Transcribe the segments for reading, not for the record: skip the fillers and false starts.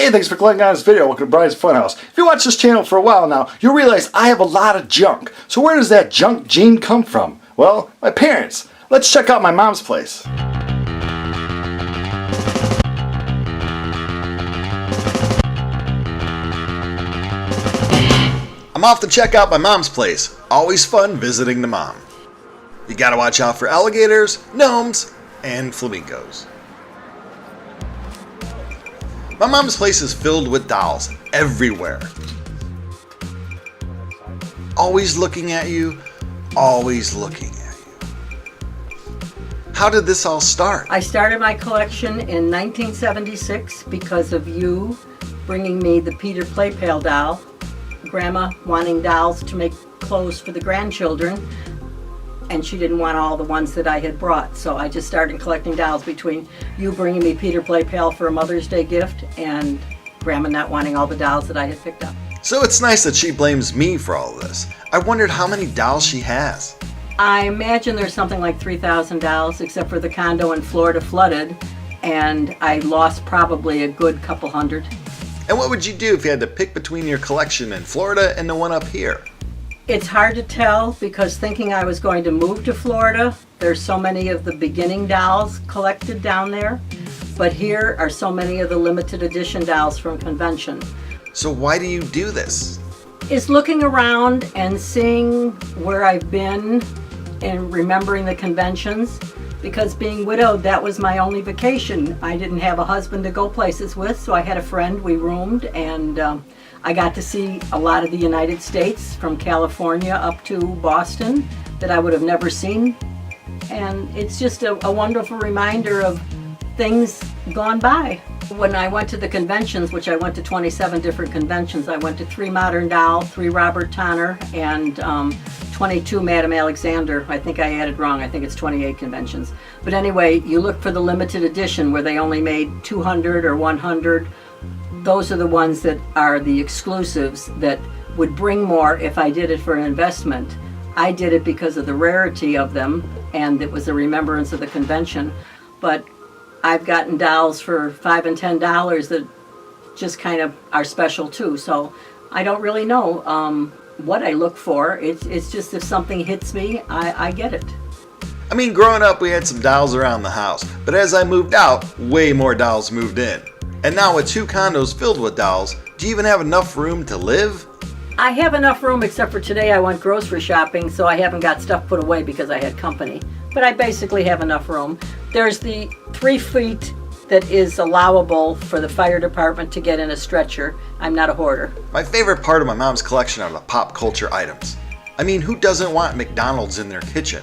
Hey, thanks for clicking on this video. Welcome to Brian's Funhouse. If you watch this channel for a while now, you'll realize I have a lot of junk. So where does that junk gene come from? Well, my parents. Let's check out my mom's place. I'm off to check out my mom's place. Always fun visiting the mom. You gotta watch out for alligators, gnomes, and flamingos. My mom's place is filled with dolls everywhere. Always looking at you, always looking at you. How did this all start? I started my collection in 1976 because of you bringing me the Peter Play-Pale doll, Grandma wanting dolls to make clothes for the grandchildren, and she didn't want all the ones that I had brought. So I just started collecting dolls between you bringing me Peter Play-Pale for a Mother's Day gift and Grandma not wanting all the dolls that I had picked up. So it's nice that she blames me for all this. I wondered how many dolls she has. I imagine there's something like 3,000 dolls, except for the condo in Florida flooded, and I lost probably a good couple hundred. And what would you do if you had to pick between your collection in Florida and the one up here? It's hard to tell because thinking I was going to move to Florida, there's so many of the beginning dolls collected down there, but here are so many of the limited edition dolls from convention. So why do you do this? It's looking around and seeing where I've been and remembering the conventions, because being widowed, that was my only vacation. I didn't have a husband to go places with, so I had a friend, we roomed, and I got to see a lot of the United States, from California up to Boston, that I would have never seen. And it's just a wonderful reminder of things gone by. When I went to the conventions, which I went to 27 different conventions, I went to 3 Modern Doll, 3 Robert Tonner, and 22 Madame Alexander. I think I added wrong, I think it's 28 conventions. But anyway, you look for the limited edition where they only made 200 or 100. Those are the ones that are the exclusives that would bring more if I did it for an investment. I did it because of the rarity of them, and it was a remembrance of the convention. But I've gotten dolls for $5 and $10 that just kind of are special too. So I don't really know what I look for. It's just if something hits me, I get it. I mean, growing up we had some dolls around the house, but as I moved out, way more dolls moved in. And now with 2 condos filled with dolls, do you even have enough room to live? I have enough room, except for today I went grocery shopping, so I haven't got stuff put away because I had company. But I basically have enough room. There's the 3 feet that is allowable for the fire department to get in a stretcher. I'm not a hoarder. My favorite part of my mom's collection are the pop culture items. I mean, who doesn't want McDonald's in their kitchen?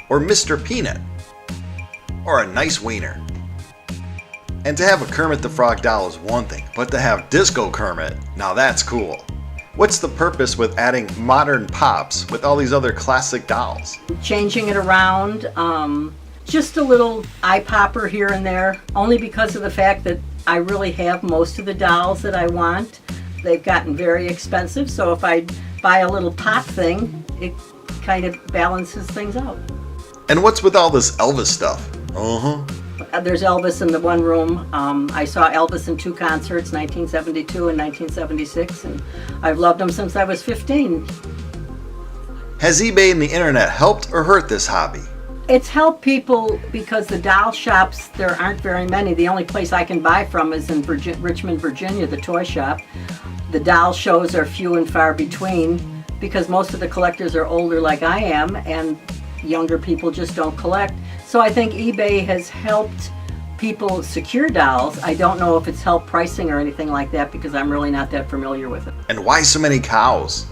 Or Mr. Peanut? Or a nice wiener? And to have a Kermit the Frog doll is one thing, but to have Disco Kermit, now that's cool. What's the purpose with adding modern pops with all these other classic dolls? Changing it around, just a little eye popper here and there, only because of the fact that I really have most of the dolls that I want. They've gotten very expensive, so if I buy a little pop thing, it kind of balances things out. And what's with all this Elvis stuff? There's Elvis in the one room. I saw Elvis in 2 concerts, 1972 and 1976, and I've loved him since I was 15. Has eBay and the internet helped or hurt this hobby? It's helped people because the doll shops, there aren't very many. The only place I can buy from is in Richmond, Virginia, the toy shop. The doll shows are few and far between because most of the collectors are older like I am, and younger people just don't collect. So I think eBay has helped people secure dolls. I don't know if it's helped pricing or anything like that because I'm really not that familiar with it. And why so many cows?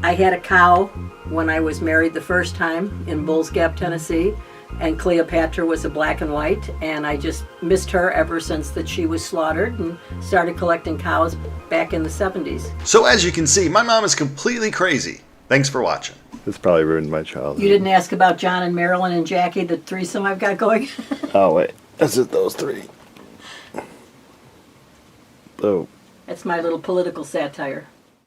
I had a cow when I was married the first time in Bulls Gap, Tennessee, and Cleopatra was a black and white, and I just missed her ever since that she was slaughtered, and started collecting cows back in the 70s. So as you can see, my mom is completely crazy. Thanks for watching. This probably ruined my childhood. You didn't ask about John and Marilyn and Jackie, the threesome I've got going? Oh, wait. That's just those 3. Oh. That's my little political satire.